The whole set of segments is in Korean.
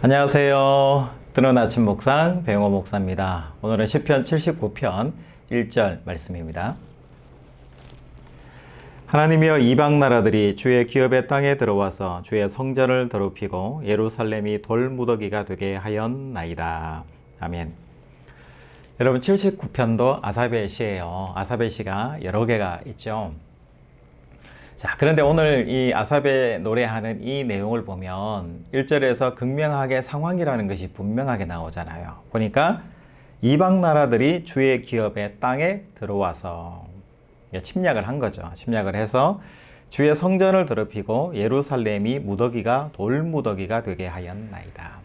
안녕하세요. 뜨는 아침 묵상 배용호 목사입니다. 오늘은 시편 79편 1절 말씀입니다. 하나님이여, 이방 나라들이 주의 기업의 땅에 들어와서 주의 성전을 더럽히고 예루살렘이 돌무더기가 되게 하였나이다. 아멘. 여러분, 79편도 아사베의 시예요. 아사베 시가 여러 개가 있죠. 자, 그런데 오늘 이 아삽의 노래하는 이 내용을 보면 1절에서 극명하게 상황이라는 것이 분명하게 나오잖아요. 보니까 이방 나라들이 주의 기업의 땅에 들어와서 침략을 한 거죠. 침략을 해서 주의 성전을 더럽히고 예루살렘이 무더기가 돌무더기가 되게 하였나이다.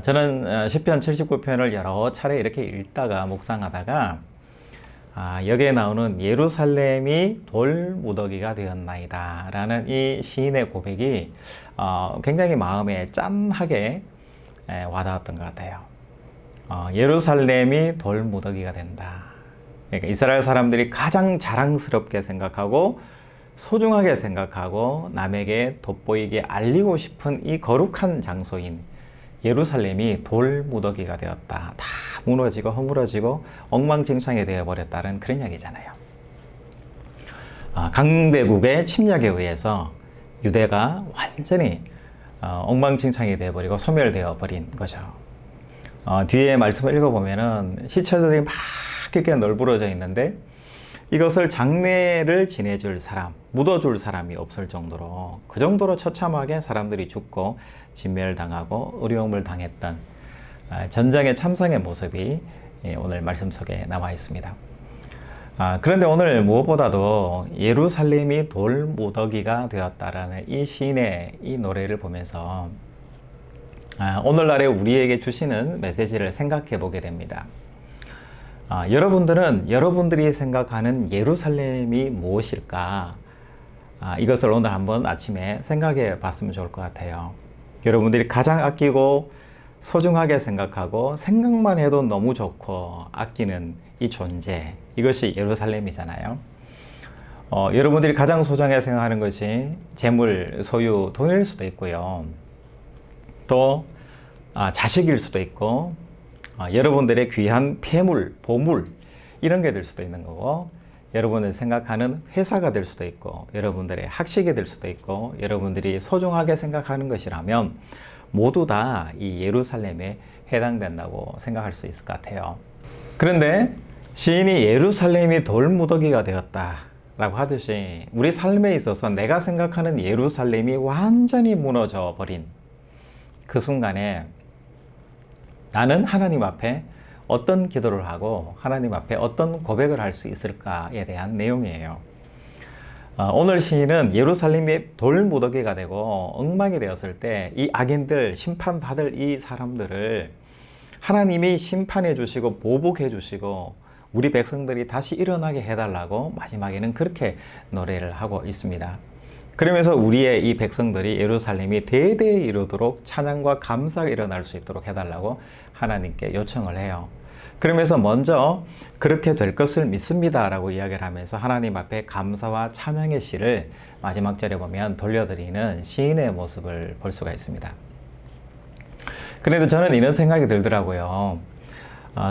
저는 시편 79편을 여러 차례 이렇게 읽다가 묵상하다가 여기에 나오는 예루살렘이 돌무더기가 되었나이다 라는 이 시인의 고백이 굉장히 마음에 짠하게 와닿았던 것 같아요. 예루살렘이 돌무더기가 된다. 그러니까 이스라엘 사람들이 가장 자랑스럽게 생각하고 소중하게 생각하고 남에게 돋보이게 알리고 싶은 이 거룩한 장소인 예루살렘이 돌무더기가 되었다. 다 무너지고 허물어지고 엉망진창이 되어버렸다는 그런 이야기잖아요. 강대국의 침략에 의해서 유대가 완전히 엉망진창이 되어버리고 소멸되어 버린 거죠. 뒤에 말씀을 읽어보면은 시체들이 막 이렇게 널브러져 있는데 이것을 장례를 지내줄 사람, 묻어줄 사람이 없을 정도로, 그 정도로 처참하게 사람들이 죽고 진멸당하고 어려움을 당했던 전장의 참상의 모습이 오늘 말씀 속에 나와 있습니다. 그런데 오늘 무엇보다도 예루살렘이 돌무더기가 되었다라는 이 시인의 이 노래를 보면서 오늘날에 우리에게 주시는 메시지를 생각해 보게 됩니다. 여러분들은 여러분들이 생각하는 예루살렘이 무엇일까? 이것을 오늘 한번 아침에 생각해 봤으면 좋을 것 같아요. 여러분들이 가장 아끼고 소중하게 생각하고 생각만 해도 너무 좋고 아끼는 이 존재, 이것이 예루살렘이잖아요. 여러분들이 가장 소중하게 생각하는 것이 재물, 소유, 돈일 수도 있고요. 또 자식일 수도 있고 여러분들의 귀한 폐물, 보물 이런 게 될 수도 있는 거고, 여러분을 생각하는 회사가 될 수도 있고, 여러분들의 학식이 될 수도 있고, 여러분들이 소중하게 생각하는 것이라면 모두 다 이 예루살렘에 해당된다고 생각할 수 있을 것 같아요. 그런데 시인이 예루살렘이 돌무더기가 되었다라고 하듯이 우리 삶에 있어서 내가 생각하는 예루살렘이 완전히 무너져 버린 그 순간에 나는 하나님 앞에 어떤 기도를 하고 하나님 앞에 어떤 고백을 할 수 있을까에 대한 내용이에요. 오늘 시인은 예루살렘이 돌무더기가 되고 엉망이 되었을 때 이 악인들, 심판받을 이 사람들을 하나님이 심판해 주시고 보복해 주시고 우리 백성들이 다시 일어나게 해달라고 마지막에는 그렇게 노래를 하고 있습니다. 그러면서 우리의 이 백성들이 예루살렘이 대대에 이르도록 찬양과 감사가 일어날 수 있도록 해달라고 하나님께 요청을 해요. 그러면서 먼저 그렇게 될 것을 믿습니다 라고 이야기를 하면서 하나님 앞에 감사와 찬양의 시를 마지막 절에 보면 돌려드리는 시인의 모습을 볼 수가 있습니다. 그런데 저는 이런 생각이 들더라고요.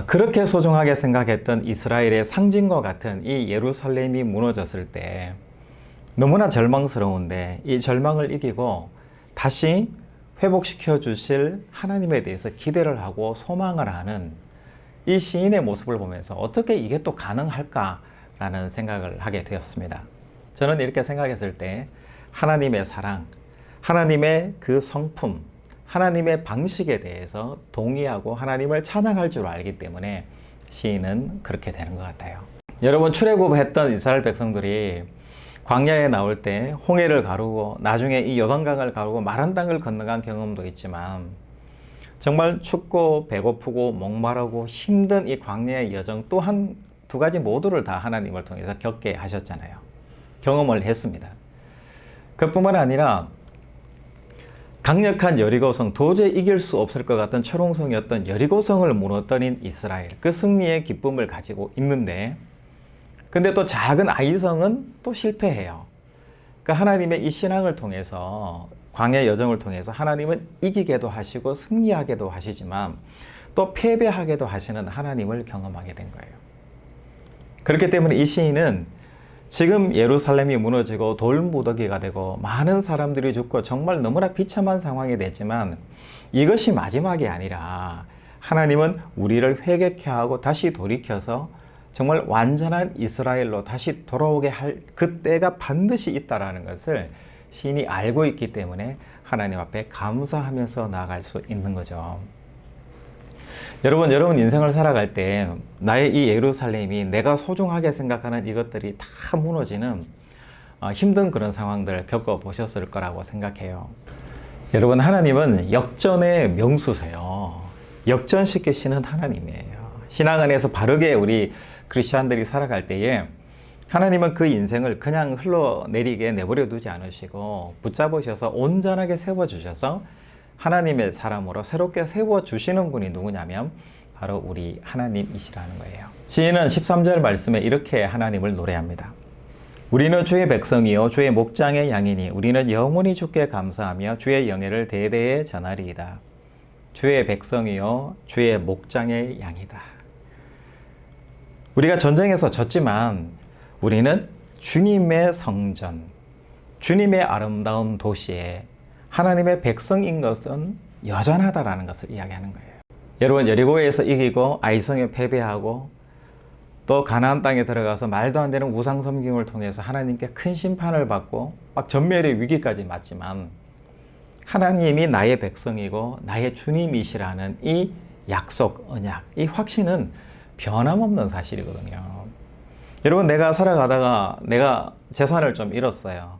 그렇게 소중하게 생각했던 이스라엘의 상징과 같은 이 예루살렘이 무너졌을 때 너무나 절망스러운데 이 절망을 이기고 다시 회복시켜 주실 하나님에 대해서 기대를 하고 소망을 하는 이 시인의 모습을 보면서 어떻게 이게 또 가능할까라는 생각을 하게 되었습니다. 저는 이렇게 생각했을 때 하나님의 사랑, 하나님의 그 성품, 하나님의 방식에 대해서 동의하고 하나님을 찬양할 줄 알기 때문에 시인은 그렇게 되는 것 같아요. 여러분, 출애굽했던 이스라엘 백성들이 광야에 나올 때 홍해를 가르고 나중에 이 요단강을 가르고 마른 땅을 건너간 경험도 있지만 정말 춥고 배고프고 목마르고 힘든 이 광야의 여정 또한 두 가지 모두를 다 하나님을 통해서 겪게 하셨잖아요. 경험을 했습니다. 그뿐만 아니라 강력한 여리고성, 도저히 이길 수 없을 것 같은 철옹성이었던 여리고성을 무너뜨린 이스라엘, 그 승리의 기쁨을 가지고 있는데, 근데 또 작은 아이성은 또 실패해요. 그러니까 하나님의 이 신앙을 통해서, 광야 여정을 통해서 하나님은 이기게도 하시고 승리하게도 하시지만 또 패배하게도 하시는 하나님을 경험하게 된 거예요. 그렇기 때문에 이 시인은 지금 예루살렘이 무너지고 돌무더기가 되고 많은 사람들이 죽고 정말 너무나 비참한 상황이 됐지만 이것이 마지막이 아니라 하나님은 우리를 회개케 하고 다시 돌이켜서 정말 완전한 이스라엘로 다시 돌아오게 할 그때가 반드시 있다라는 것을 시인이 알고 있기 때문에 하나님 앞에 감사하면서 나아갈 수 있는 거죠. 여러분 인생을 살아갈 때 나의 이 예루살렘이 내가 소중하게 생각하는 이것들이 다 무너지는 힘든 그런 상황들을 겪어보셨을 거라고 생각해요. 여러분, 하나님은 역전의 명수세요. 역전시키시는 하나님이에요. 신앙 안에서 바르게 우리 크리스찬들이 살아갈 때에 하나님은 그 인생을 그냥 흘러내리게 내버려 두지 않으시고 붙잡으셔서 온전하게 세워주셔서 하나님의 사람으로 새롭게 세워주시는 분이 누구냐면 바로 우리 하나님이시라는 거예요. 시인은 13절 말씀에 이렇게 하나님을 노래합니다. 우리는 주의 백성이요 주의 목장의 양이니 우리는 영원히 주께 감사하며 주의 영예를 대대에 전하리이다. 주의 백성이요 주의 목장의 양이다. 우리가 전쟁에서 졌지만 우리는 주님의 성전, 주님의 아름다운 도시에 하나님의 백성인 것은 여전하다라는 것을 이야기하는 거예요. 여러분, 여리고에서 이기고 아이성에 패배하고 또 가나안 땅에 들어가서 말도 안 되는 우상 섬김을 통해서 하나님께 큰 심판을 받고 막 전멸의 위기까지 맞지만 하나님이 나의 백성이고 나의 주님이시라는 이 약속, 언약, 이 확신은 변함없는 사실이거든요. 여러분, 내가 살아가다가 내가 재산을 좀 잃었어요.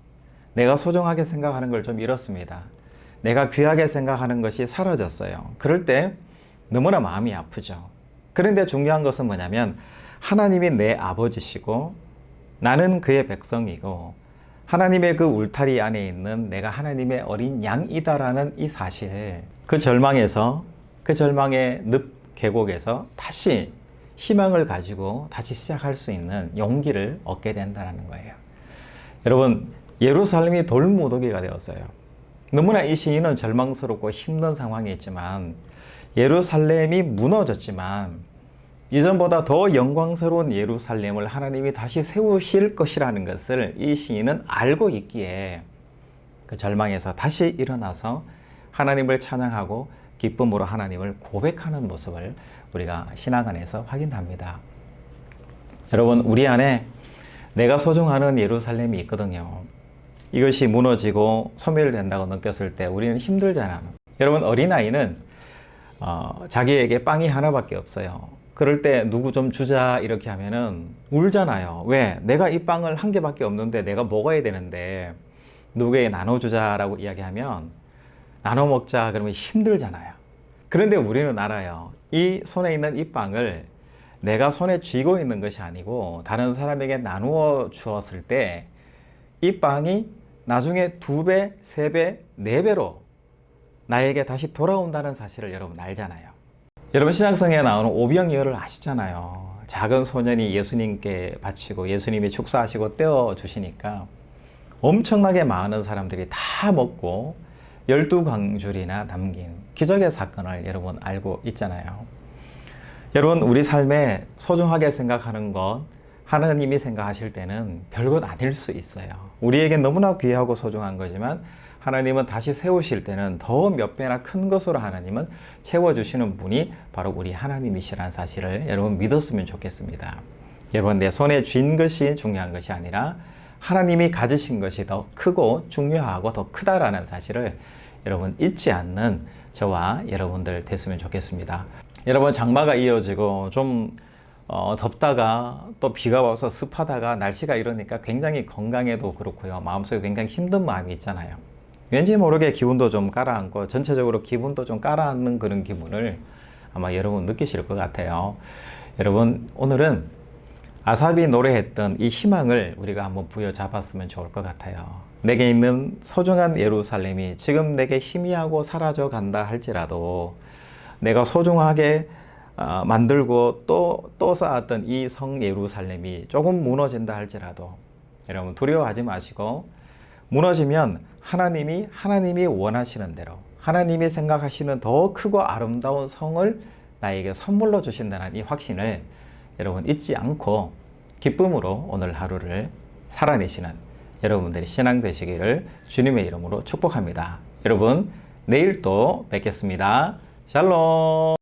내가 소중하게 생각하는 걸 좀 잃었습니다. 내가 귀하게 생각하는 것이 사라졌어요. 그럴 때 너무나 마음이 아프죠. 그런데 중요한 것은 뭐냐면 하나님이 내 아버지시고 나는 그의 백성이고 하나님의 그 울타리 안에 있는 내가 하나님의 어린 양이다라는 이 사실, 그 절망에서, 그 절망의 늪 계곡에서 다시 희망을 가지고 다시 시작할 수 있는 용기를 얻게 된다는 거예요. 여러분, 예루살렘이 돌무더기가 되었어요. 너무나 이 시인은 절망스럽고 힘든 상황이 있지만 예루살렘이 무너졌지만 이전보다 더 영광스러운 예루살렘을 하나님이 다시 세우실 것이라는 것을 이 시인은 알고 있기에 그 절망에서 다시 일어나서 하나님을 찬양하고 기쁨으로 하나님을 고백하는 모습을 우리가 신앙 안에서 확인합니다. 여러분, 우리 안에 내가 소중하는 예루살렘이 있거든요. 이것이 무너지고 소멸된다고 느꼈을 때 우리는 힘들잖아. 여러분, 어린아이는 자기에게 빵이 하나밖에 없어요. 그럴 때 누구 좀 주자 이렇게 하면은 울잖아요. 왜? 내가 이 빵을 한 개밖에 없는데 내가 먹어야 되는데 누구에게 나눠주자라고 이야기하면 나눠 먹자 그러면 힘들잖아요. 그런데 우리는 알아요. 이 손에 있는 이 빵을 내가 손에 쥐고 있는 것이 아니고 다른 사람에게 나누어 주었을 때 이 빵이 나중에 2배, 3배, 4배로 나에게 다시 돌아온다는 사실을 여러분 알잖아요. 여러분, 신약성에 나오는 오병이어를 아시잖아요. 작은 소년이 예수님께 바치고 예수님이 축사하시고 떼어주시니까 엄청나게 많은 사람들이 다 먹고 12광줄이나 남긴 기적의 사건을 여러분 알고 있잖아요. 여러분, 우리 삶에 소중하게 생각하는 것 하나님이 생각하실 때는 별것 아닐 수 있어요. 우리에게 너무나 귀하고 소중한 거지만 하나님은 다시 세우실 때는 더 몇 배나 큰 것으로 하나님은 채워주시는 분이 바로 우리 하나님이시라는 사실을 여러분 믿었으면 좋겠습니다. 여러분, 내 손에 쥔 것이 중요한 것이 아니라 하나님이 가지신 것이 더 크고 중요하고 더 크다라는 사실을 여러분 잊지 않는 저와 여러분들 됐으면 좋겠습니다. 여러분, 장마가 이어지고 좀 덥다가 또 비가 와서 습하다가 날씨가 이러니까 굉장히 건강에도 그렇고요. 마음속에 굉장히 힘든 마음이 있잖아요. 왠지 모르게 기분도 좀 가라앉고 전체적으로 기분도 좀 가라앉는 그런 기분을 아마 여러분 느끼실 것 같아요. 여러분, 오늘은 아삽이 노래했던 이 희망을 우리가 한번 부여잡았으면 좋을 것 같아요. 내게 있는 소중한 예루살렘이 지금 내게 희미하고 사라져 간다 할지라도 내가 소중하게 만들고 또 쌓았던 이 성 예루살렘이 조금 무너진다 할지라도 여러분 두려워하지 마시고 무너지면 하나님이 원하시는 대로 하나님이 생각하시는 더 크고 아름다운 성을 나에게 선물로 주신다는 이 확신을 여러분 잊지 않고 기쁨으로 오늘 하루를 살아내시는 여러분들이 신앙 되시기를 주님의 이름으로 축복합니다. 여러분 내일 또 뵙겠습니다. 샬롬.